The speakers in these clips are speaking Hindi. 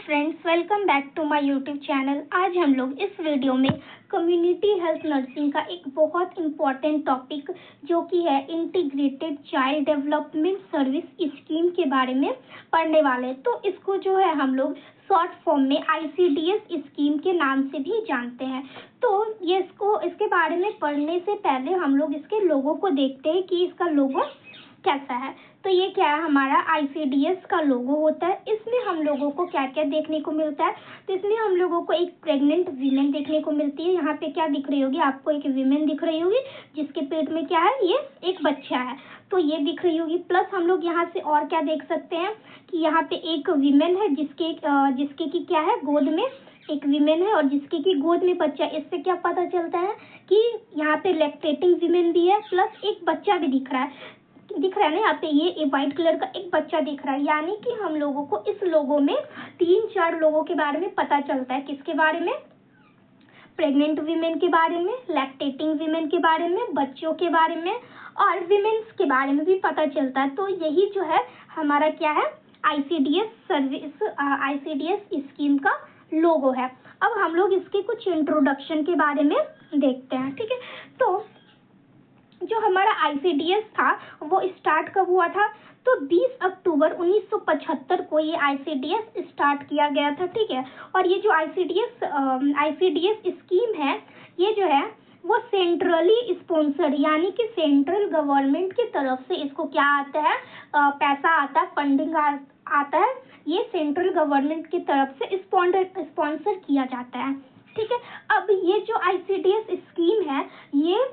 Friends, welcome back to my YouTube channel. आज हम लोग इस वीडियो में कम्युनिटी हेल्थ नर्सिंग का एक बहुत इम्पॉर्टेंट टॉपिक जो कि है integrated child development service scheme के बारे में पढ़ने वाले हैं। तो इसको जो है हम लोग शॉर्ट फॉर्म में ICDS स्कीम के नाम से भी जानते हैं। तो इसके बारे में पढ़ने से पहले हम लोग इसके लोगो को देखते हैं कि इसका लोगो कैसा है। तो ये क्या है, हमारा ICDS का लोगो होता है। इसमें हम लोगों को क्या क्या देखने को मिलता है, तो इसमें हम लोगों को एक प्रेग्नेंट वीमेन देखने को मिलती है। यहाँ पे क्या दिख रही होगी आपको, एक वीमेन दिख रही होगी जिसके पेट में क्या है, ये एक बच्चा है, तो ये दिख रही होगी। प्लस हम लोग यहाँ से और क्या देख सकते हैं कि यहाँ पे एक वीमेन है जिसके की क्या है, गोद में एक वीमेन है और जिसके की गोद में बच्चा। इससे क्या पता चलता है कि यहाँ पे लैक्टेटिंग वीमेन भी है, प्लस एक बच्चा भी दिख रहा है ना। यहाँ पे ये व्हाइट कलर का एक बच्चा दिख रहा है, यानी कि हम लोगों को इस लोगों में 3-4 लोगों के बारे में पता चलता है। किसके बारे में? प्रेग्नेंट वीमेन के बारे में, लैक्टेटिंग वीमेन के बारे में, बच्चों के बारे में और वीमेन्स के बारे में भी पता चलता है। तो यही जो है हमारा क्या है, ICDS स्कीम का लोगो है। अब हम लोग इसके कुछ इंट्रोडक्शन के बारे में देखते हैं, ठीक है। तो जो हमारा ICDS था वो स्टार्ट कब हुआ था, तो 20 अक्टूबर 1975 को ये ICDS स्टार्ट किया गया था, ठीक है। और ये जो ICDS स्कीम है, ये जो है वो सेंट्रली स्पॉन्सर्ड, यानी कि सेंट्रल गवर्नमेंट की तरफ से इसको क्या आता है, पैसा आता है, फंडिंग आता है। ये सेंट्रल गवर्नमेंट की तरफ से स्पॉन्सर किया जाता है, ठीक है। अब ये जो ICDS स्कीम है, ये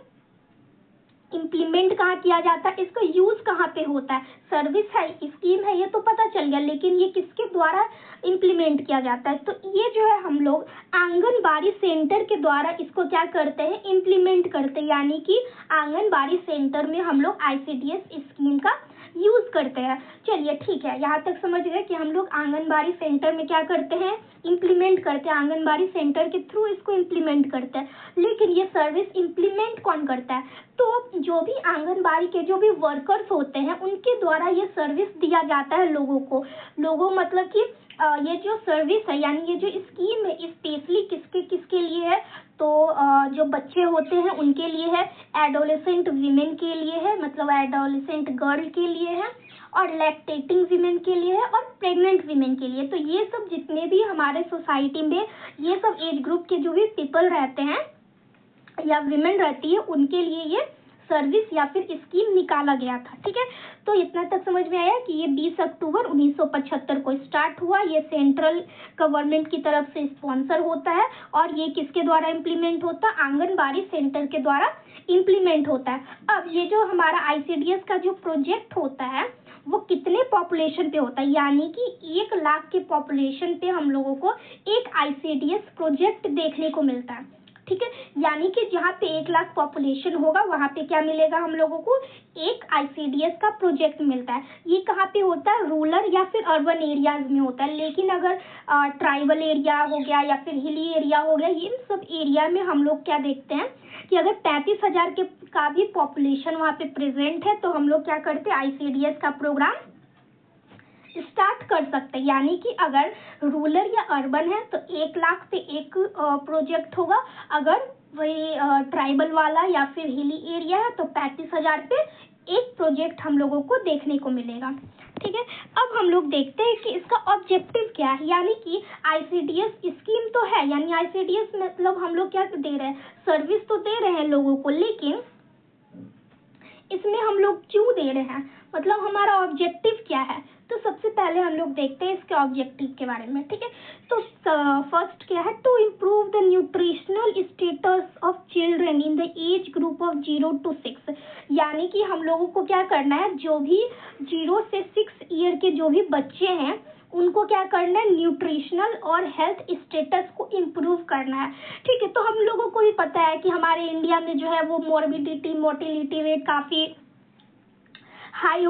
इम्प्लीमेंट कहाँ किया जाता है, इसका यूज कहाँ पे होता है। सर्विस है, स्कीम है, ये तो पता चल गया, लेकिन ये किसके द्वारा इम्प्लीमेंट किया जाता है। तो ये जो है हम लोग आंगनबाड़ी सेंटर के द्वारा इसको क्या करते हैं, इम्प्लीमेंट करते हैं। यानी कि आंगनबाड़ी सेंटर में हम लोग ICDS स्कीम का यूज करते हैं। चलिए ठीक है, यहाँ तक समझ गए कि हम लोग आंगनबाड़ी सेंटर में क्या करते हैं, इम्प्लीमेंट करते हैं। आंगनबाड़ी सेंटर के थ्रू इसको इम्प्लीमेंट करते हैं। लेकिन ये सर्विस इम्प्लीमेंट कौन करता है, तो जो भी आंगनबाड़ी के जो भी वर्कर्स होते हैं उनके द्वारा ये सर्विस दिया जाता है लोगों मतलब कि ये जो सर्विस है, यानी ये जो स्कीम है, स्पेशली किसके लिए है, तो जो बच्चे होते हैं उनके लिए है, एडोलेसेंट वीमेन के लिए है, मतलब एडोलेसेंट गर्ल के लिए है, और लैक्टेटिंग वीमेन के लिए है, और प्रेग्नेंट वीमेन के लिए। तो ये सब जितने भी हमारे सोसाइटी में ये सब एज ग्रुप के जो भी पीपल रहते हैं या विमेन रहती है, उनके लिए ये सर्विस या फिर स्कीम निकाला गया था, ठीक है। तो इतना तक समझ में आया कि ये 20 अक्टूबर 1975 को स्टार्ट हुआ। ये सेंट्रल गवर्नमेंट की तरफ से स्पॉन्सर होता है और ये किसके द्वारा इम्प्लीमेंट होता है, आंगनबाड़ी सेंटर के द्वारा इम्प्लीमेंट होता है। अब ये जो हमारा ICDS का जो प्रोजेक्ट होता है वो कितने पॉपुलेशन पे होता है, यानी कि 1 लाख के पॉपुलेशन पे हम लोगों को एक ICDS प्रोजेक्ट देखने को मिलता है, ठीक है। यानी कि जहाँ पे 1 लाख पॉपुलेशन होगा वहाँ पे क्या मिलेगा, हम लोगों को एक ICDS का प्रोजेक्ट मिलता है। ये कहाँ पे होता है, रूरल या फिर अर्बन एरियाज में होता है। लेकिन अगर ट्राइबल एरिया हो गया या फिर हिली एरिया हो गया, इन सब एरिया में हम लोग क्या देखते हैं कि अगर 35,000 का भी पॉपुलेशन वहाँ पे प्रेजेंट है, तो हम लोग क्या करते हैं, ICDS का प्रोग्राम स्टार्ट कर सकते हैं। यानी कि अगर रूरल या अर्बन है तो 1 लाख पे एक प्रोजेक्ट होगा, अगर वही ट्राइबल वाला या फिर हिली एरिया है तो 35,000 पे एक प्रोजेक्ट हम लोगों को देखने को मिलेगा, ठीक है। अब हम लोग देखते हैं कि इसका ऑब्जेक्टिव क्या है। यानी कि ICDS स्कीम तो है, यानी ICDS मतलब हम लोग क्या दे रहे हैं, सर्विस तो दे रहे हैं लोगों को, लेकिन इसमें हम लोग क्यों दे रहे हैं, मतलब हमारा ऑब्जेक्टिव क्या है। तो सबसे पहले हम लोग देखते हैं इसके ऑब्जेक्टिव के बारे में, ठीक है। तो फर्स्ट क्या है, to improve the nutritional status of children in the age group of 0 to 6। यानी कि हम लोगों को क्या करना है, जो भी 0 से 6 ईयर के जो भी बच्चे हैं उनको क्या करना है, न्यूट्रिशनल और हेल्थ स्टेटस को इम्प्रूव करना है, ठीक है। तो हम लोगों को भी पता है कि हमारे इंडिया में जो है वो मोर्बिडिटी मोर्टिलिटी रेट काफ़ी हाई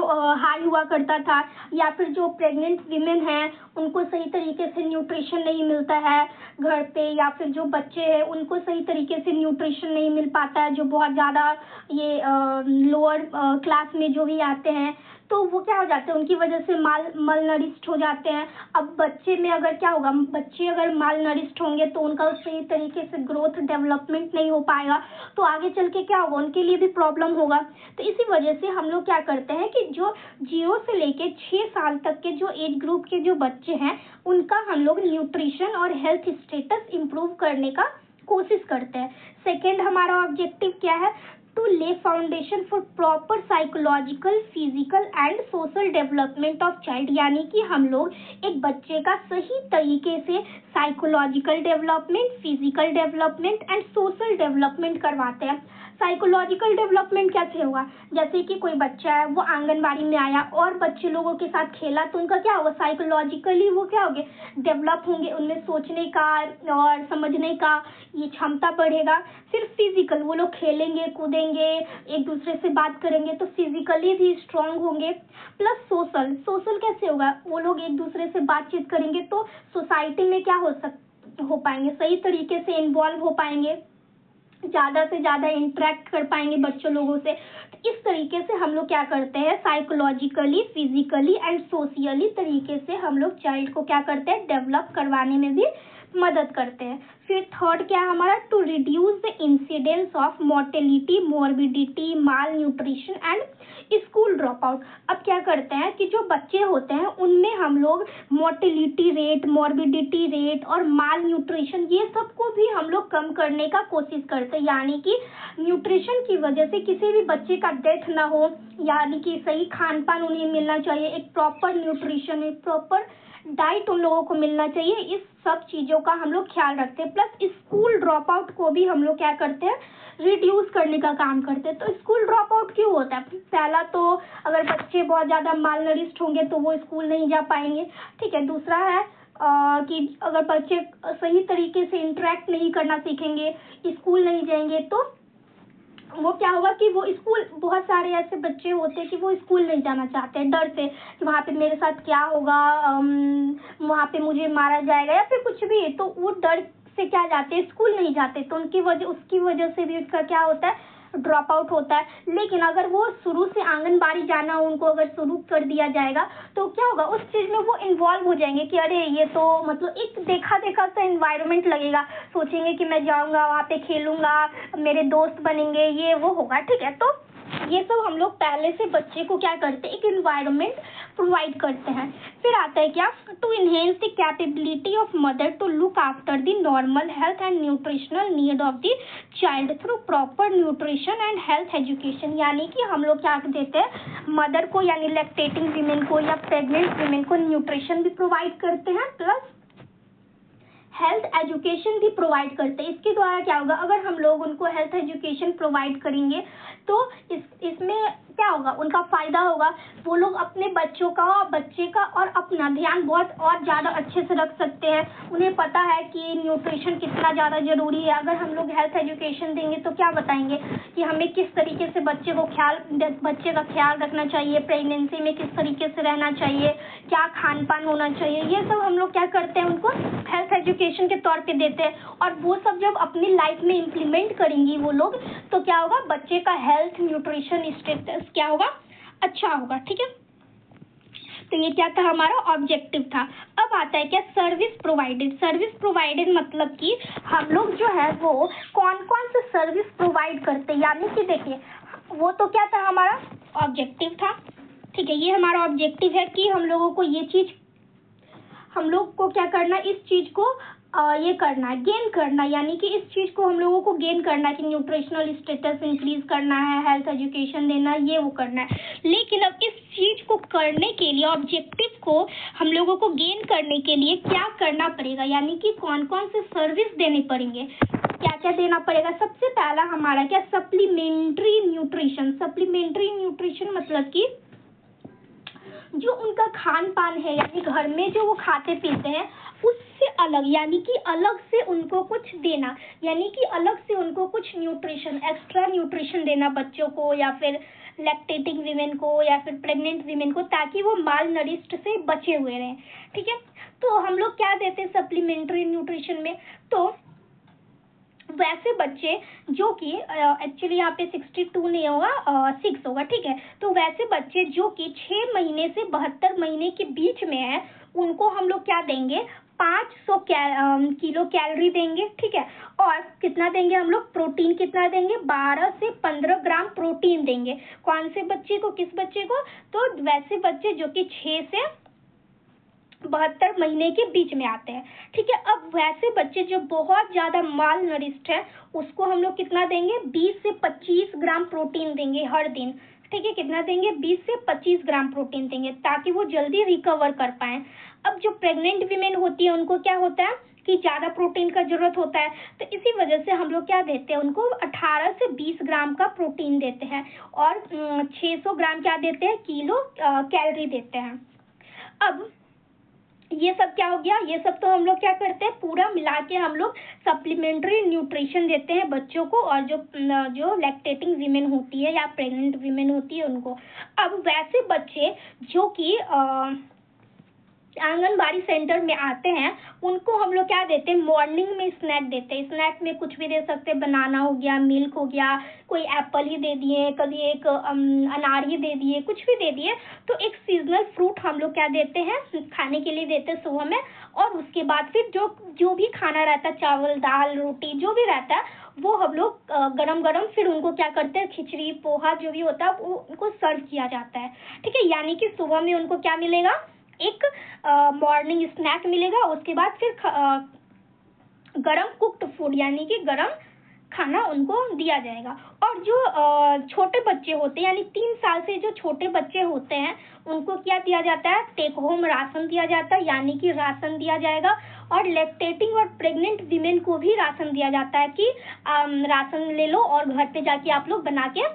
हुआ करता था, या फिर जो प्रेग्नेंट वीमेन हैं उनको सही तरीके से न्यूट्रिशन नहीं मिलता है घर पे, या फिर जो बच्चे हैं उनको सही तरीके से न्यूट्रिशन नहीं मिल पाता है, जो बहुत ज़्यादा ये लोअर क्लास में जो भी आते हैं तो वो क्या हो जाते हैं, उनकी वजह से माल नरिश्ड हो जाते हैं। अब बच्चे में अगर क्या होगा, बच्चे अगर माल नरिश्ड होंगे तो उनका सही तरीके से ग्रोथ डेवलपमेंट नहीं हो पाएगा, तो आगे चल के क्या होगा, उनके लिए भी प्रॉब्लम होगा। तो इसी वजह से हम लोग क्या करते हैं कि जो 0 से लेके 6 साल तक के जो एज ग्रुप के जो बच्चे हैं उनका हम लोग न्यूट्रिशन और हेल्थ स्टेटस इम्प्रूव करने का कोशिश करते हैं। सेकेंड हमारा ऑब्जेक्टिव क्या है, टू ले foundation for proper psychological, physical and social development of child, यानी कि हम लोग एक बच्चे का सही तरीके से psychological development, physical development and social development करवाते हैं। साइकोलॉजिकल डेवलपमेंट कैसे होगा, जैसे कि कोई बच्चा है वो आंगनबाड़ी में आया और बच्चे लोगों के साथ खेला तो उनका क्या होगा, साइकोलॉजिकली वो क्या होंगे, डेवलप होंगे, उनमें सोचने का और समझने का ये क्षमता बढ़ेगा। फिर फिजिकल, वो लोग खेलेंगे कूदेंगे, एक दूसरे से बात करेंगे तो फिजिकली भी स्ट्रांग होंगे। प्लस सोशल कैसे होगा, वो लोग एक दूसरे से बातचीत करेंगे तो सोसाइटी में क्या हो पाएंगे, सही तरीके से इन्वॉल्व हो पाएंगे, ज़्यादा से ज़्यादा इंटरेक्ट कर पाएंगे बच्चों लोगों से। तो इस तरीके से हम लोग क्या करते हैं, साइकोलॉजिकली, फिजिकली एंड सोशली तरीके से हम लोग चाइल्ड को क्या करते हैं, डेवलप करवाने में भी मदद करते हैं। फिर थर्ड क्या है हमारा, to reduce the incidence of mortality, morbidity, malnutrition and school drop out. अब क्या करते हैं कि जो बच्चे होते हैं उनमें हम लोग मोर्टेलिटी रेट, मॉर्बिडिटी रेट और माल न्यूट्रिशन ये सबको भी हम लोग कम करने का कोशिश करते हैं, यानी कि न्यूट्रिशन की वजह से किसी भी बच्चे का डेथ ना हो, यानी कि सही खान पान उन्हें मिलना चाहिए, एक प्रॉपर न्यूट्रिशन, एक प्रॉपर डाइट उन लोगों को मिलना चाहिए। इस सब चीज़ों का हम लोग ख्याल रखते हैं। प्लस स्कूल ड्रॉप आउट को भी हम लोग क्या करते हैं, रिड्यूस करने का काम करते हैं। तो स्कूल ड्रॉप आउट क्यों होता है, पहला तो अगर बच्चे बहुत ज़्यादा माल नरिश्ड होंगे तो वो स्कूल नहीं जा पाएंगे, ठीक है। दूसरा है कि अगर बच्चे सही तरीके से इंटरेक्ट नहीं करना सीखेंगे, स्कूल नहीं जाएंगे तो वो क्या होगा कि वो स्कूल, बहुत सारे ऐसे बच्चे होते हैं कि वो स्कूल नहीं जाना चाहते हैं डर से कि वहाँ पे मेरे साथ क्या होगा, वहाँ पे मुझे मारा जाएगा या फिर कुछ भी, तो वो डर से क्या जाते हैं, स्कूल नहीं जाते। तो उसकी वजह से भी उसका क्या होता है, ड्रॉप आउट होता है। लेकिन अगर वो शुरू से आंगनबाड़ी जाना उनको अगर शुरू कर दिया जाएगा तो क्या होगा, उस चीज़ में वो इन्वॉल्व हो जाएंगे कि अरे ये तो मतलब एक देखा देखा सा इन्वायरमेंट लगेगा, सोचेंगे कि मैं जाऊँगा वहाँ पे खेलूँगा, मेरे दोस्त बनेंगे, ये वो होगा, ठीक है। तो ये सब हम लोग पहले से बच्चे को क्या करते हैं, एक इन्वायरमेंट प्रोवाइड करते हैं। फिर आता है क्या, to enhance the capability of mother to look after the normal health and nutritional need of the child through proper nutrition and health education, यानी कि हम लोग क्या देते हैं, मदर को यानी लैक्टेटिंग वीमेन को या प्रेग्नेंट वीमेन को न्यूट्रिशन भी प्रोवाइड करते हैं, प्लस हेल्थ एजुकेशन भी प्रोवाइड करते हैं। इसके द्वारा क्या होगा, अगर हम लोग उनको हेल्थ एजुकेशन प्रोवाइड करेंगे तो इसमें क्या होगा, उनका फ़ायदा होगा, वो लोग अपने बच्चे का और अपना ध्यान बहुत और ज़्यादा अच्छे से रख सकते हैं। उन्हें पता है कि न्यूट्रिशन कितना ज़्यादा ज़रूरी है। अगर हम लोग हेल्थ एजुकेशन देंगे तो क्या बताएंगे कि हमें किस तरीके से बच्चे का ख्याल रखना चाहिए, प्रेगनेंसी में किस तरीके से रहना चाहिए, क्या खान पान होना चाहिए, ये सब हम लोग क्या करते हैं, उनको हेल्थ एजुकेशन के तौर पे देते हैं। और वो सब जब अपनी लाइफ में इम्प्लीमेंट करेंगी वो लोग तो क्या होगा, बच्चे का हेल्थ न्यूट्रिशन स्टेटस क्या होगा, अच्छा होगा, ठीक है। तो ये क्या था, हमारा ऑब्जेक्टिव था। अब आता है क्या, सर्विस प्रोवाइडेड मतलब कि हम लोग जो है वो कौन कौन से सर्विस प्रोवाइड करते हैं, यानी कि देखिए वो तो क्या था, हमारा ऑब्जेक्टिव था, ठीक है। ये हमारा ऑब्जेक्टिव है कि हम लोगों को ये चीज़, हम लोग को क्या करना, इस चीज़ को ये करना है, गेन करना, यानी कि इस चीज़ को हम लोगों को गेन करना है कि न्यूट्रिशनल स्टेटस इंक्रीज करना है, हेल्थ एजुकेशन देना है, ये वो करना है। लेकिन अब इस चीज़ को करने के लिए, ऑब्जेक्टिव को हम लोगों को गेन करने के लिए क्या करना पड़ेगा, यानी कि कौन कौन से सर्विस देने पड़ेंगे, क्या क्या देना पड़ेगा। सबसे पहला हमारा क्या, सप्लीमेंट्री न्यूट्रिशन मतलब कि जो उनका खान पान है, यानी घर में जो वो खाते पीते हैं उससे अलग, यानी कि अलग से उनको कुछ देना, यानी कि अलग से उनको कुछ न्यूट्रिशन, एक्स्ट्रा न्यूट्रिशन देना बच्चों को या फिर लैक्टेटिंग वीमेन को या फिर प्रेग्नेंट वीमेन को, ताकि वो माल नरिश्ड से बचे हुए रहें, ठीक है। तो हम लोग क्या देते हैं सप्लीमेंट्री न्यूट्रिशन में, तो वैसे बच्चे जो कि एक्चुअली यहाँ पे 62 नहीं होगा, 6 होगा, ठीक है। तो वैसे बच्चे जो कि 6 महीने से 72 महीने के बीच में है, उनको हम लोग क्या देंगे, 500 किलो कैलोरी देंगे, ठीक है। और कितना देंगे हम लोग, प्रोटीन कितना देंगे, 12 से 15 ग्राम प्रोटीन देंगे। कौन से बच्चे को, किस बच्चे को, तो वैसे बच्चे जो कि 6 से 72 महीने के बीच में आते हैं, ठीक है। अब वैसे बच्चे जो बहुत ज्यादा माल नरिश्ड है, उसको हम लोग कितना देंगे, 20 से 25 ग्राम प्रोटीन देंगे हर दिन, ठीक है। कितना देंगे, 20 से 25 ग्राम प्रोटीन देंगे, ताकि वो जल्दी रिकवर कर पाए। अब जो प्रेग्नेंट वीमेन होती है, उनको क्या होता है कि ज्यादा प्रोटीन का जरूरत होता है, तो इसी वजह से हम लोग क्या देते हैं, उनको 18 से 20 ग्राम का प्रोटीन देते हैं, और 600 ग्राम क्या देते हैं, किलो कैलोरी देते हैं। अब ये सब क्या हो गया, ये सब तो हम लोग क्या करते हैं, पूरा मिला के हम लोग सप्लीमेंट्री न्यूट्रिशन देते हैं बच्चों को, और जो लैक्टेटिंग वीमेन होती है या प्रेग्नेंट वीमेन होती है उनको। अब वैसे बच्चे जो कि आंगनबाड़ी सेंटर में आते हैं, उनको हम लोग क्या देते हैं, मॉर्निंग में स्नैक देते हैं। स्नैक में कुछ भी दे सकते हैं, बनाना हो गया, मिल्क हो गया, कोई एप्पल ही दे दिए, कभी एक अनार ही दे दिए, कुछ भी दे दिए। तो एक सीजनल फ्रूट हम लोग क्या देते हैं, खाने के लिए देते हैं सुबह में। और उसके बाद फिर जो भी खाना रहता है, चावल दाल रोटी जो भी रहता है, वो हम लोग गरम गरम फिर उनको क्या करते हैं, खिचड़ी पोहा जो भी होता है वो उनको सर्व किया जाता है, ठीक है। यानी कि सुबह में उनको क्या मिलेगा, एक मॉर्निंग स्नैक मिलेगा, उसके बाद फिर गरम कुक्ड फूड यानी कि गरम खाना उनको दिया जाएगा। और जो छोटे बच्चे होते हैं, यानी 3 साल से जो छोटे बच्चे होते हैं, उनको क्या दिया जाता है, टेक होम राशन दिया जाता है, यानी कि राशन दिया जाएगा। और लैक्टेटिंग और प्रेग्नेंट वीमेन को भी राशन दिया जाता है कि राशन ले लो और घर पे जाके आप लोग बना के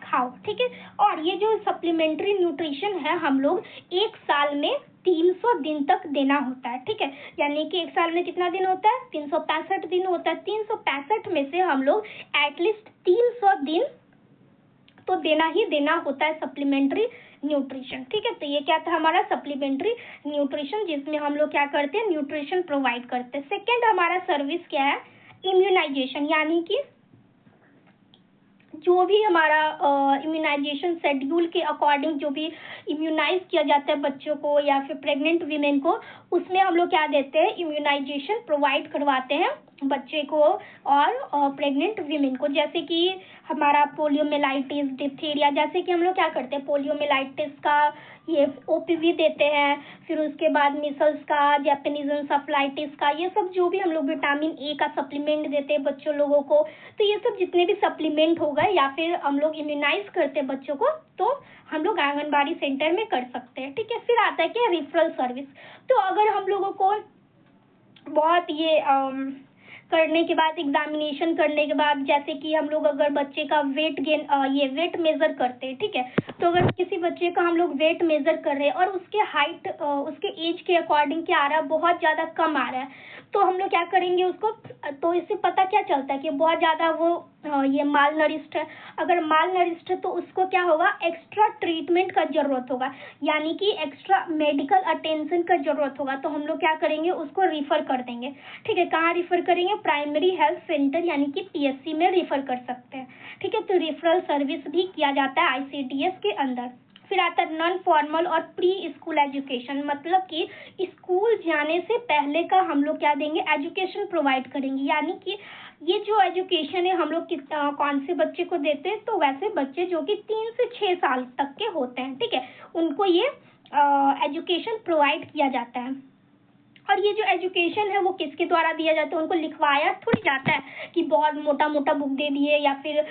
खाओ, ठीक है। और ये जो सप्लीमेंट्री न्यूट्रिशन है, हम लोग 1 साल में 300 दिन तक देना होता है, ठीक है। यानी कि 1 साल में कितना दिन होता है, 365 दिन होता है। 365 में से हम लोग एटलीस्ट 300 दिन तो देना ही देना होता है सप्लीमेंट्री न्यूट्रिशन, ठीक है। तो ये क्या था हमारा सप्लीमेंट्री न्यूट्रिशन, जिसमें हम लोग क्या करते हैं, न्यूट्रिशन प्रोवाइड करते हैं। सेकेंड हमारा सर्विस क्या है, इम्यूनाइजेशन, यानी कि जो भी हमारा इम्यूनाइजेशन शेड्यूल के अकॉर्डिंग जो भी इम्यूनाइज किया जाता है बच्चों को या फिर प्रेग्नेंट वीमेन को, उसमें हम लोग क्या देते हैं, इम्यूनाइजेशन प्रोवाइड करवाते हैं बच्चे को और प्रेग्नेंट वीमेन को। जैसे कि हमारा पोलियोमेलाइटिस, डिप्थीरिया, जैसे कि हम लोग क्या करते हैं, पोलियोमेलाइटिस का ये ओपीवी देते हैं, फिर उसके बाद मिसल्स का, जैपनीज एन्सेफेलाइटिस का, ये सब जो भी हम लोग विटामिन ए का सप्लीमेंट देते हैं बच्चों लोगों को। तो ये सब जितने भी सप्लीमेंट हो गए या फिर हम लोग इम्यूनाइज करते हैं बच्चों को, तो हम लोग आंगनबाड़ी सेंटर में कर सकते हैं, ठीक है। फिर आता है क्या, रिफरल सर्विस। तो अगर हम लोगों को बहुत ये करने के बाद, एग्जामिनेशन करने के बाद, जैसे कि हम लोग अगर बच्चे का वेट गेन ये वेट मेजर करते हैं, ठीक है। तो अगर किसी बच्चे का हम लोग वेट मेजर कर रहे हैं और उसके हाइट उसके एज के अकॉर्डिंग क्या आ रहा है, बहुत ज़्यादा कम आ रहा है, तो हम लोग क्या करेंगे उसको, तो इससे पता क्या चलता है कि बहुत ज़्यादा वो ये माल नरिश्ड है। अगर माल नरिश्ड है तो उसको क्या होगा, एक्स्ट्रा ट्रीटमेंट का जरूरत होगा, यानी कि एक्स्ट्रा मेडिकल अटेंशन का जरूरत होगा। तो हम लोग क्या करेंगे, उसको रिफर कर देंगे, ठीक है। कहाँ रिफर करेंगे, प्राइमरी हेल्थ सेंटर यानी कि पीएचसी में रिफर कर सकते हैं, ठीक है। तो रिफरल सर्विस भी किया जाता है आईसीडीएस के अंदर। फिर आता है नॉन फॉर्मल और प्री स्कूल एजुकेशन, मतलब कि स्कूल जाने से पहले का हम लोग क्या देंगे, एजुकेशन प्रोवाइड करेंगे। यानी कि ये जो एजुकेशन है हम लोग कौन से बच्चे को देते हैं, तो वैसे बच्चे जो कि 3 से 6 साल तक के होते हैं, ठीक है, उनको ये एजुकेशन प्रोवाइड किया जाता है। और ये जो एजुकेशन है वो किसके द्वारा दिया जाता है, उनको लिखवाया थोड़ी जाता है कि बहुत मोटा मोटा बुक दे दिए या फिर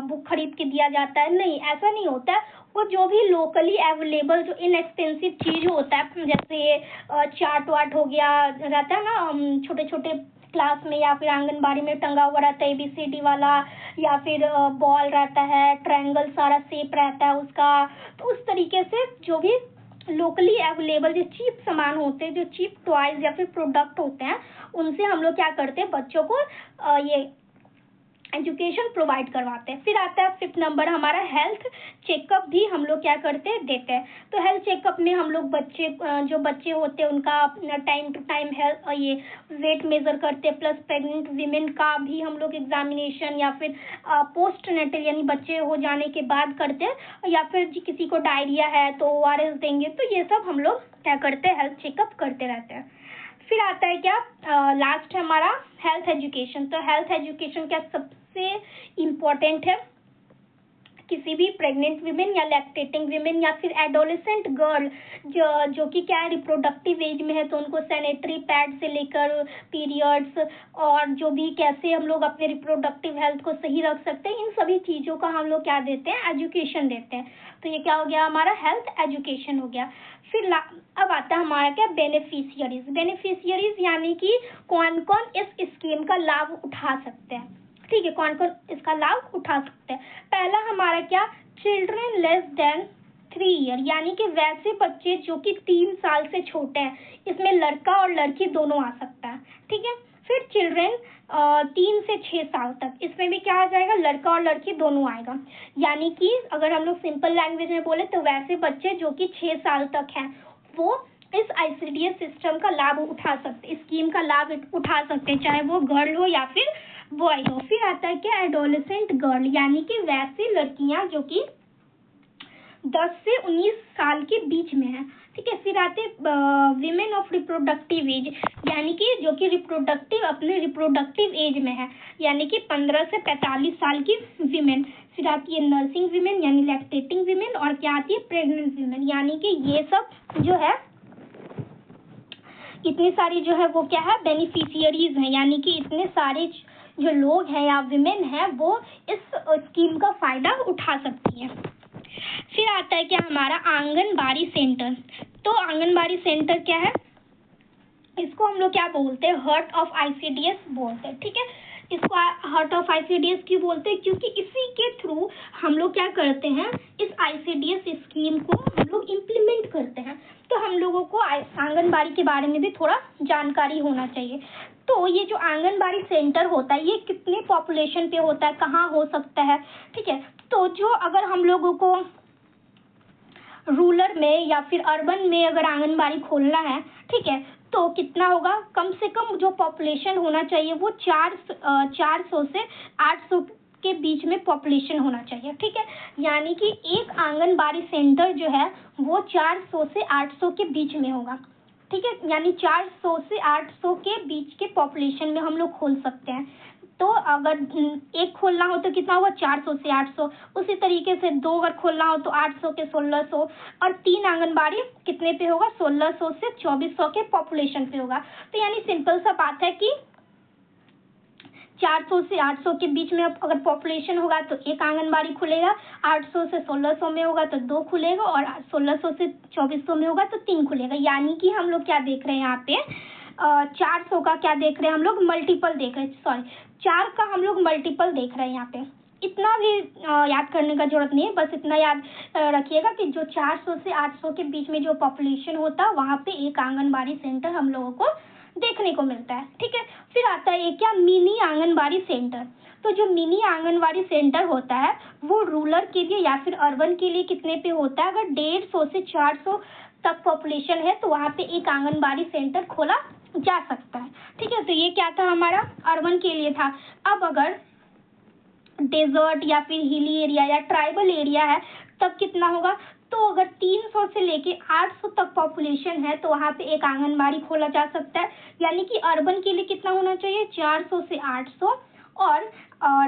बुक खरीद के दिया जाता है, नहीं, ऐसा नहीं होता है। वो जो भी लोकली अवेलेबल जो इनएक्सपेंसिव चीज होता है, जैसे चार्ट वार्ट हो गया, रहता है ना छोटे छोटे क्लास में या फिर आंगनबाड़ी में टंगा हुआ रहता है ABCD वाला, या फिर बॉल रहता है, ट्रायंगल सारा शेप रहता है उसका। तो उस तरीके से जो भी लोकली अवेलेबल जो चीप सामान होते हैं, जो चीप टॉयज या फिर प्रोडक्ट होते हैं, उनसे हम लोग क्या करते हैं, बच्चों को ये एजुकेशन प्रोवाइड करवाते हैं। फिर आता है 5th नंबर हमारा हेल्थ चेकअप भी हम लोग क्या करते हैं, देते हैं। तो हेल्थ चेकअप में हम लोग जो बच्चे होते हैं उनका टाइम टू टाइम हेल्थ ये वेट मेजर करते हैं, प्लस प्रेग्नेंट वीमेन का भी हम लोग एग्जामिनेशन या फिर पोस्ट नेटल यानी बच्चे हो जाने के बाद करते हैं, या फिर किसी को डायरिया है तो ORS देंगे। तो ये सब हम लोग क्या करते हैं, हेल्थ चेकअप करते रहते हैं। फिर आता है क्या, लास्ट है हमारा हेल्थ एजुकेशन। तो हेल्थ एजुकेशन क्या सबसे इम्पोर्टेंट है, किसी भी प्रेग्नेंट वीमेन या लैक्टेटिंग वीमेन या फिर एडोलेसेंट गर्ल जो कि क्या है रिप्रोडक्टिव एज में है, तो उनको सैनिटरी पैड से लेकर पीरियड्स और जो भी कैसे हम लोग अपने रिप्रोडक्टिव हेल्थ को सही रख सकते हैं, इन सभी चीज़ों का हम लोग क्या देते हैं, एजुकेशन देते हैं। तो ये क्या हो गया, हमारा हेल्थ एजुकेशन हो गया। फिर अब आता है हमारा क्या, बेनिफिशियरीज। बेनिफिशियरीज यानी कि कौन कौन इस स्कीम का लाभ उठा सकते हैं। ठीक है, कौन कौन इसका लाभ उठा सकते हैं। पहला हमारा क्या, चिल्ड्रन लेस देन 3 ईयर, यानी कि वैसे बच्चे जो कि 3 साल से छोटे हैं, इसमें लड़का और लड़की दोनों आ सकता है। ठीक है, फिर चिल्ड्रन 3 से 6 साल तक, इसमें भी क्या आ जाएगा, लड़का और लड़की दोनों आएगा। यानी कि अगर हम लोग सिंपल लैंग्वेज में बोले तो वैसे बच्चे जो कि 6 साल तक हैं वो इस ICDS सिस्टम का लाभ उठा सकते, स्कीम का लाभ उठा सकते हैं, चाहे वो गर्ल हो या फिर बॉय हो। फिर आता है क्या, एडोलेसेंट गर्ल, यानी कि वैसी लड़कियां जो कि 10 से 19 साल के बीच में है। ठीक है, फिर आते विमेन ऑफ रिप्रोडक्टिव एज, यानी कि जो कि अपने रिप्रोडक्टिव एज में है, यानी कि 15 से 45 साल की विमेन। फिर आती है नर्सिंग विमेन यानी लैक्टेटिंग विमेन, और क्या आती है, प्रेग्नेंट विमेन। यानी कि ये सब जो है इतनी सारी जो है वो क्या है, बेनिफिशियरीज हैं, यानी कि इतने सारे जो लोग हैं या विमेन हैं वो इस स्कीम का फायदा उठा सकती हैं। फिर आता है क्या, हमारा आंगनबाड़ी सेंटर। तो आंगनबाड़ी सेंटर क्या है, इसको हम लोग क्या बोलते हैं, हार्ट ऑफ ICDS बोलते हैं। ठीक है, इसको हार्ट ऑफ ICDS क्यों बोलते हैं, क्योंकि इसी के थ्रू हम लोग क्या करते हैं, इस ICDS स्कीम को हम लोग इम्प्लीमेंट करते हैं। तो हम लोगों को आंगनबाड़ी के बारे में भी थोड़ा जानकारी होना चाहिए। तो ये जो आंगनबाड़ी सेंटर होता है ये कितने पॉपुलेशन पे होता है, कहाँ हो सकता है। ठीक है, तो जो अगर हम लोगों को रूरल में या फिर अर्बन में अगर आंगनबाड़ी खोलना है, ठीक है, तो कितना होगा, कम से कम जो पॉपुलेशन होना चाहिए वो 400 से 800 के बीच में पॉपुलेशन होना चाहिए। ठीक है, यानी कि एक आंगनबाड़ी सेंटर जो है वो 400 से 800 के बीच में होगा। ठीक है, यानी 400 से 800 के बीच के पॉपुलेशन में हम लोग खोल सकते हैं। तो अगर एक खोलना हो तो कितना होगा, 400 से 800। उसी तरीके से 2 अगर खोलना हो तो 800 के 1600, और 3 आंगनबाड़ी कितने पे होगा, 1600 से 2400 के पॉपुलेशन पे होगा। तो यानी सिंपल सा बात है कि 400 से 800 के बीच में अगर पॉपुलेशन होगा तो एक आंगनबाड़ी खुलेगा, 800 से 1600 में होगा तो 2 खुलेगा, और 1600 से 2400 में होगा तो 3 खुलेगा। यानी कि हम लोग क्या देख रहे हैं यहाँ पे, 400 का क्या देख रहे हैं हम लोग, मल्टीपल देख रहे हैं, सॉरी 4 का हम लोग मल्टीपल देख रहे हैं यहाँ पे। इतना भी याद करने का जरूरत नहीं है, बस इतना याद रखिएगा कि जो 400 से 800 के बीच में जो पॉपुलेशन होता है वहाँ पे एक आंगनबाड़ी सेंटर हम लोगों को देखने को मिलता है। ठीक है, फिर आता है क्या, मिनी आंगनबाड़ी सेंटर। तो जो मिनी आंगनबाड़ी सेंटर होता है वो रूरल के लिए या फिर अर्बन के लिए कितने पे होता है, अगर 150 से 400 तक पॉपुलेशन है तो वहाँ पे एक आंगनबाड़ी सेंटर खोला जा सकता है। ठीक है, तो ये क्या था, हमारा अर्बन के लिए था। अब अगर डेजर्ट या फिर हिली एरिया या ट्राइबल एरिया है तब कितना होगा, तो अगर 300 से लेके 800 तक पॉपुलेशन है तो वहाँ पे एक आंगनबाड़ी खोला जा सकता है। यानी कि अर्बन के लिए कितना होना चाहिए, 400 से 800, और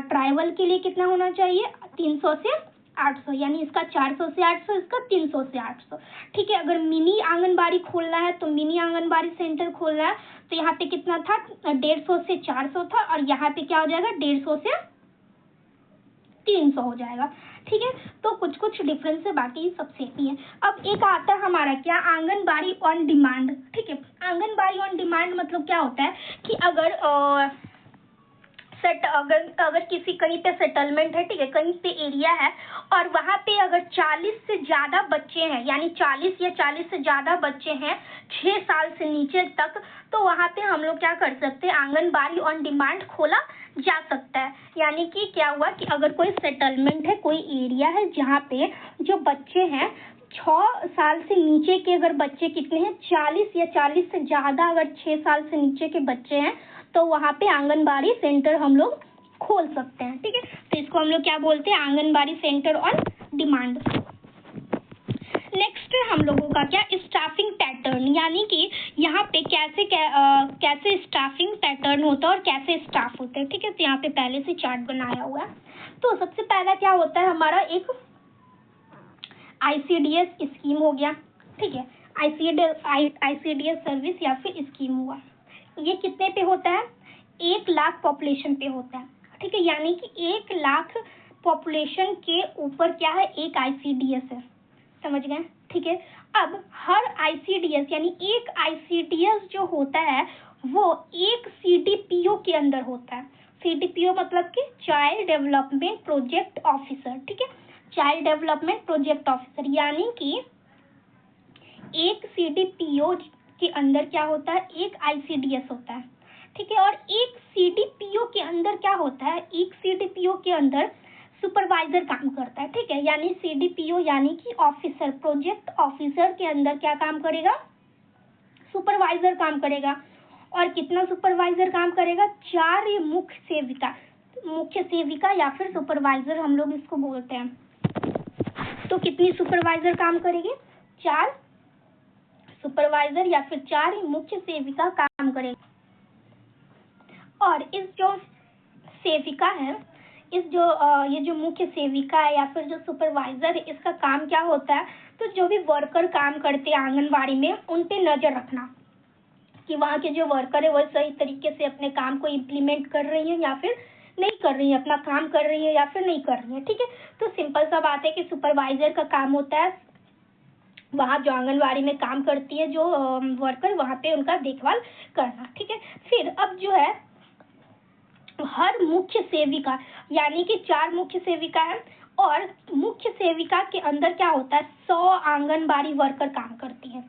ट्राइबल के लिए कितना होना चाहिए, 300 से 800। यानी इसका 400 से 800, इसका 300 से 800। ठीक है, अगर मिनी आंगनबाड़ी खोलना है तो मिनी आंगनबाड़ी सेंटर खोलना है तो यहाँ पे कितना था, 150 से 400 था, और यहाँ पे क्या हो जाएगा, 150 से 300 हो जाएगा। ठीक है, तो कुछ कुछ डिफरेंस है, बाकी सब सेम ही है। अब एक आता है हमारा क्या, आंगनबाड़ी ऑन डिमांड। ठीक है, आंगनबाड़ी ऑन डिमांड मतलब क्या होता है कि अगर अगर किसी कहीं पे सेटलमेंट है, ठीक है, कहीं पे एरिया है और वहाँ पे अगर 40 से ज़्यादा बच्चे हैं, यानी 40 या 40 से ज़्यादा बच्चे हैं 6 साल से नीचे तक, तो वहाँ पे हम लोग क्या कर सकते हैं, आंगनबाड़ी ऑन डिमांड खोला जा सकता है। यानी कि क्या हुआ कि अगर कोई सेटलमेंट है, कोई एरिया है जहाँ पे जो बच्चे हैं 6 साल से नीचे के, अगर बच्चे कितने हैं 40 या 40 से ज़्यादा, अगर 6 साल से नीचे के बच्चे हैं तो वहाँ पे आंगनबाड़ी सेंटर हम लोग खोल सकते हैं। ठीक है, तो इसको हम लोग क्या बोलते हैं, anganwadi centre on demand. Next है हम लोगों का क्या, स्टाफिंग पैटर्न, यानी कि यहाँ पे कैसे स्टाफिंग पैटर्न होता है और कैसे स्टाफ होते हैं। ठीक है, तो यहाँ पे पहले से चार्ट बनाया हुआ है। तो सबसे पहला क्या होता है, हमारा एक ICDS स्कीम हो गया। ठीक है, ICDS सर्विस या फिर स्कीम हुआ। ये कितने पे होता है, 1 लाख पॉपुलेशन पे होता है। ठीक है, यानी कि 1 लाख पॉपुलेशन के ऊपर क्या है, एक ICDS है। समझ गए। ठीक है, अब हर ICDS यानी एक ICDS जो होता है वो एक CDPO के अंदर होता है। CDPO मतलब कि चाइल्ड डेवलपमेंट प्रोजेक्ट ऑफिसर। ठीक है, चाइल्ड डेवलपमेंट प्रोजेक्ट ऑफिसर, यानी कि एक CDPO के अंदर क्या होता है, एक ICDS होता है। ठीक है, और एक CDPO के अंदर क्या होता है, एक CDPO के अंदर सुपरवाइजर काम करता है। ठीक है, यानी CDPO यानी कि ऑफिसर, प्रोजेक्ट ऑफिसर के अंदर क्या काम करेगा, सुपरवाइजर काम करेगा। और कितना सुपरवाइजर काम करेगा, 4 मुख्य सेविका या फिर सुपरवाइजर हम लोग इसको बोलते हैं। तो कितनी सुपरवाइजर काम करेगी, 4 सुपरवाइजर या फिर 4 मुख्य सेविका काम करेगी। और इस जो सेविका है, ये जो मुख्य सेविका है या फिर जो सुपरवाइजर है, इसका काम क्या होता है, तो जो भी वर्कर काम करते हैं आंगनबाड़ी में उन पे नजर रखना कि वहाँ के जो वर्कर है वो सही तरीके से अपने काम को इम्प्लीमेंट कर रही है या फिर नहीं कर रही है, अपना काम कर रही है या फिर नहीं कर रही है। ठीक है, तो सिंपल सा बात है कि सुपरवाइजर का काम होता है वहाँ जो आंगनबाड़ी में काम करती है जो वर्कर, वहाँ पे उनका देखभाल करना। ठीक है, फिर अब जो है हर मुख्य सेविका यानी कि 4 मुख्य सेविका है और मुख्य सेविका के अंदर क्या होता है, 100 आंगनबाड़ी वर्कर काम करती है।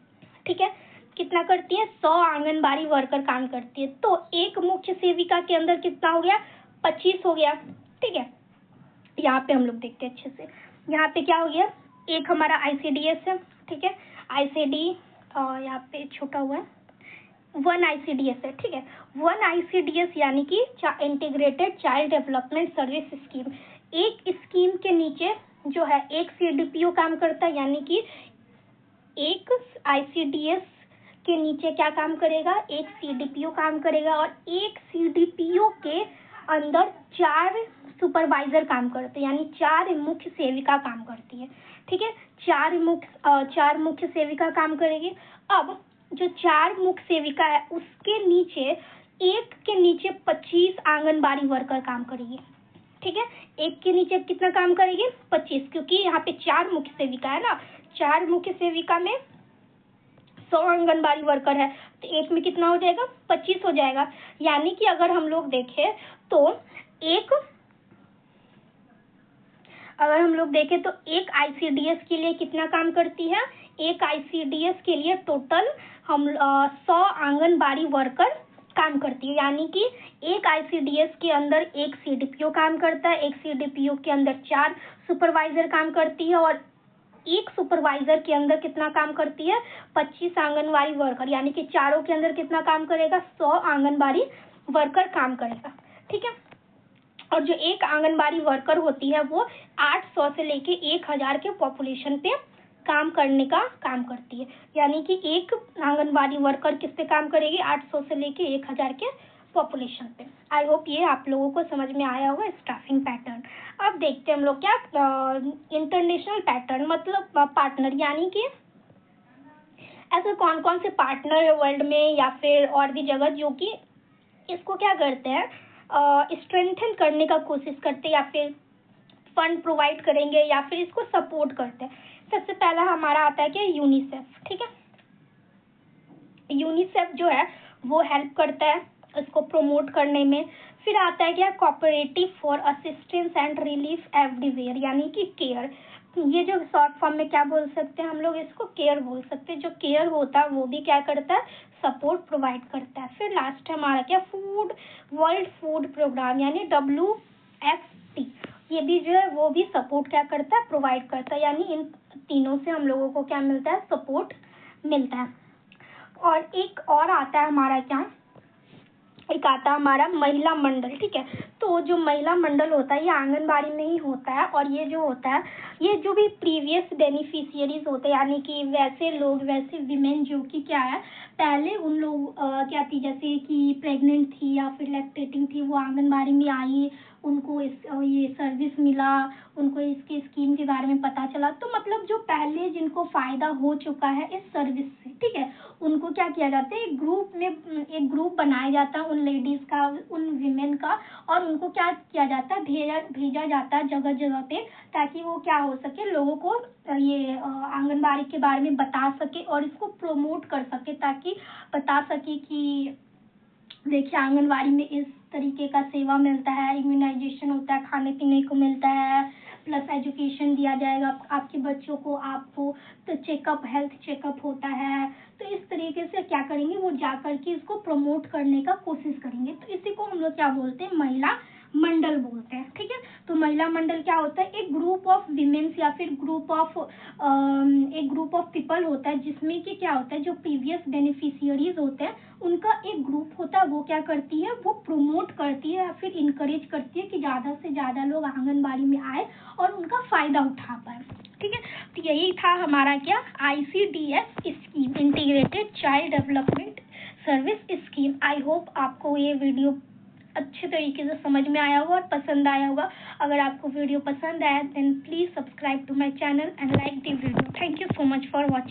ठीक है, कितना करती है, 100 आंगनबाड़ी वर्कर काम करती है। तो एक मुख्य सेविका के अंदर कितना हो गया, 25 हो गया। ठीक है, यहाँ पे हम लोग देखते हैं अच्छे से, यहाँ पे क्या हो गया, एक हमारा ICDS है। ठीक है, ICD यहाँ पे छोटा हुआ है, 1 ICDS है। ठीक है, 1 ICDS यानी कि integrated child development service scheme. एक स्कीम के नीचे जो है एक CDPO काम करता है, यानी कि एक ICDS के नीचे क्या काम करेगा, एक CDPO काम करेगा और एक CDPO के अंदर 4 सुपरवाइजर काम करते हैं, यानी 4 मुख्य सेविका काम करती है। ठीक है, 4 मुख्य सेविका काम करेगी। अब जो 4 मुख्य सेविका है उसके नीचे एक के नीचे 25 आंगनबाड़ी वर्कर काम करेगी। ठीक है, एक के नीचे कितना काम करेगी, 25, क्योंकि यहाँ पे 4 मुख्य सेविका है ना, 4 मुख्य सेविका में 100 आंगनबाड़ी वर्कर है तो एक में कितना हो जाएगा, 25 हो जाएगा। यानी कि अगर हम लोग देखें तो एक ICDS के लिए कितना काम करती है, एक ICDS के लिए टोटल हम 100 आंगनबाड़ी वर्कर काम करती है। यानी कि एक ICDS के अंदर एक CDPO काम करता है, एक CDPO के अंदर 4 सुपरवाइजर काम करती है और एक सुपरवाइजर के अंदर कितना काम करती है, 25 आंगनबाड़ी वर्कर, यानी कि चारों के अंदर कितना काम करेगा, 100 आंगनबाड़ी वर्कर काम करेगा। ठीक है, और जो एक आंगनबाड़ी वर्कर होती है वो 800 से लेके 1000 के पॉपुलेशन पे काम करने का काम करती है। यानी कि एक आंगनबाड़ी वर्कर किस पे काम करेगी, 800 से लेके 1000 के पॉपुलेशन पे। आई होप ये आप लोगों को समझ में आया होगा स्टाफिंग पैटर्न। अब देखते हैं हम लोग क्या इंटरनेशनल पैटर्न, मतलब पार्टनर, यानी कि ऐसे कौन कौन से पार्टनर है वर्ल्ड में या फिर और भी जगह जो कि इसको क्या करते हैं, स्ट्रेंथन करने का कोशिश करते हैं या फिर फंड प्रोवाइड करेंगे या फिर इसको सपोर्ट करते हैं। सबसे पहला हमारा आता है कि यूनिसेफ। ठीक है, यूनिसेफ जो है वो हेल्प करता है इसको प्रमोट करने में। फिर आता है क्या, cooperative for assistance and relief everywhere, यानी कि केयर। ये जो शॉर्ट फॉर्म में क्या बोल सकते हैं हम लोग, इसको केयर बोल सकते हैं। जो केयर होता है वो भी क्या करता है, सपोर्ट प्रोवाइड करता है। फिर लास्ट है हमारा क्या, फूड, वर्ल्ड फूड प्रोग्राम यानी WFP, ये भी जो है वो भी सपोर्ट क्या करता है, प्रोवाइड करता है। यानी इन तीनों से हम लोगों को क्या मिलता है, सपोर्ट मिलता है। और एक और आता है हमारा क्या, एक आता है हमारा महिला मंडल, ठीक है। तो जो महिला मंडल होता है ये आंगनबाड़ी में ही होता है, और ये जो होता है, ये जो भी प्रीवियस बेनिफिशियरीज होते हैं, यानी कि वैसे लोग, वैसे विमेन जो कि क्या है, पहले उन लोग क्या थी, जैसे कि प्रेग्नेंट थी या फिर लैक्टेटिंग थी, वो आंगनबाड़ी में आई, उनको ये सर्विस मिला, उनको इसकी स्कीम के बारे में पता चला, तो मतलब जो पहले जिनको फ़ायदा हो चुका है इस सर्विस से, ठीक है, उनको क्या किया जाता है, एक ग्रुप बनाया जाता है उन लेडीज़ का, उन विमेन का, और उनको क्या किया जाता है, भेजा जाता है जगह जगह पे, ताकि वो क्या हो सके, लोगों को ये आंगनबाड़ी के बारे में बता सके और इसको प्रमोट कर सके, ताकि बता सके कि देखिए आंगनबाड़ी में इस तरीके का सेवा मिलता है, इम्यूनाइजेशन होता है, खाने पीने को मिलता है, प्लस एजुकेशन दिया जाएगा आपके बच्चों को, आपको तो चेकअप, हेल्थ चेकअप होता है। तो इस तरीके से क्या करेंगे, वो जा करके इसको प्रमोट करने का कोशिश करेंगे। तो इसी को हम लोग क्या बोलते हैं, महिला मंडल बोलते हैं, ठीक है। तो महिला मंडल क्या होता है, एक ग्रुप ऑफ विमेन्स या फिर एक ग्रुप ऑफ पीपल होता है, जिसमें कि क्या होता है, जो प्रीवियस बेनिफिशियरीज होते हैं उनका एक ग्रुप होता है, वो क्या करती है, वो प्रमोट करती है या फिर इनकरेज करती है कि ज़्यादा से ज़्यादा लोग आंगनबाड़ी में आए और उनका फ़ायदा उठा पाए, ठीक है। तो यही था हमारा क्या, ICDS scheme, integrated child development service scheme. I hope आपको ये वीडियो अच्छे तरीके से समझ में आया होगा और पसंद आया होगा। अगर आपको वीडियो पसंद आया then please subscribe to my channel and like the video. Thank you so much for watching.